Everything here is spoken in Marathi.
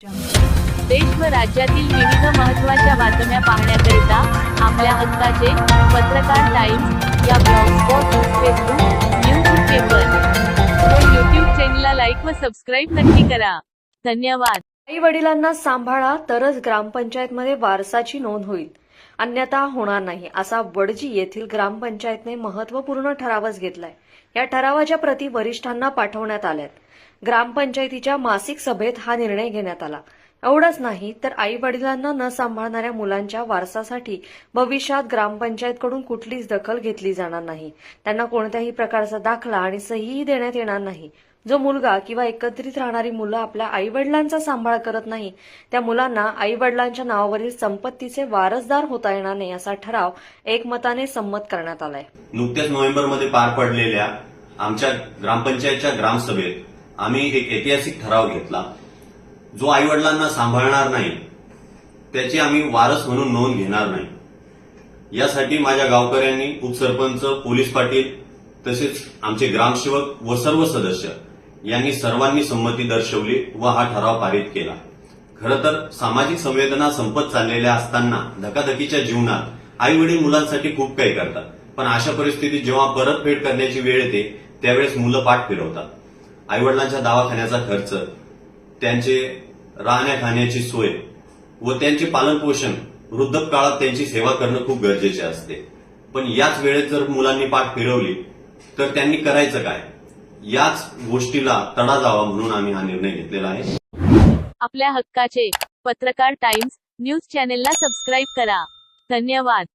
देश व राज्यातील विविध महत्त्वाच्या बातम्या पाहण्याकरिता आपल्या हक्काचे पत्रकार टाइम्स या ब्लॉगस्पॉट, फेसबुक, न्यूज पेपर व यूट्यूब चॅनलला लाईक व सबस्क्राईब नक्की करा. धन्यवाद. आई वडिलांना सांभाळा तरच ग्रामपंचायतमध्ये वारसाची नोंद होईल, अन्यथा होणार नाही, असा वडजी येथील ग्रामपंचायतने महत्त्वपूर्ण ठरावच घेतलाय. या ठरावाच्या प्रती वरिष्ठांना पाठवण्यात आल्यात. ग्रामपंचायतीच्या मासिक सभेत हा निर्णय घेण्यात आला. एवढंच नाही तर आई वडिलांना न सांभाळणाऱ्या मुलांच्या वारसासाठी भविष्यात ग्रामपंचायतकडून कुठलीच दखल घेतली जाणार नाही. त्यांना कोणत्याही प्रकारचा दाखला आणि सहीही देण्यात येणार नाही. जो मुलगा किंवा एकत्रित राहणारी मुलं आपल्या आई वडिलांचा सांभाळ करत नाही, त्या मुलांना आई वडिलांच्या नावावरील संपत्तीचे वारसदार होता येणार नाही, असा ठराव एकमताने संमत करण्यात आलाय. नुकत्याच नोव्हेंबरमध्ये पार पडलेल्या आमच्या ग्रामपंचायतच्या ग्रामसभेत आम्ही एक ऐतिहासिक ठराव घेतला. जो आई वडिलांना सांभाळणार नाही त्याची आम्ही वारस म्हणून नोंद घेणार नाही. यासाठी माझ्या गावकऱ्यांनी, उपसरपंच, पोलीस पाटील तसेच आमचे ग्रामसेवक व सर्व सदस्य यांनी सर्वांनी संमती दर्शवली व हा ठराव पारित केला. खरं तर सामाजिक संवेदना संपत चाललेल्या असताना धकाधकीच्या जीवनात आई वडील मुलांसाठी खूप काही करतात, पण अशा परिस्थितीत जेव्हा परतफेड करण्याची वेळ येते त्यावेळेस मुलं पाठ फिरवतात. आई वडिलांच्या दवाखान्याचा खर्च, त्यांचे राहण्या खाण्याची सोय व त्यांचे पालनपोषण, वृद्धकाळात त्यांची सेवा करणं खूप गरजेचे असते. पण याच वेळेत जर मुलांनी पाठ फिरवली तर त्यांनी करायचं काय, याच गोष्टीला तडा जावा म्हणून आम्ही हा निर्णय घेतलेला आहे. आपल्या हक्काचे पत्रकार टाइम्स न्यूज चॅनलला सबस्क्राईब करा. धन्यवाद.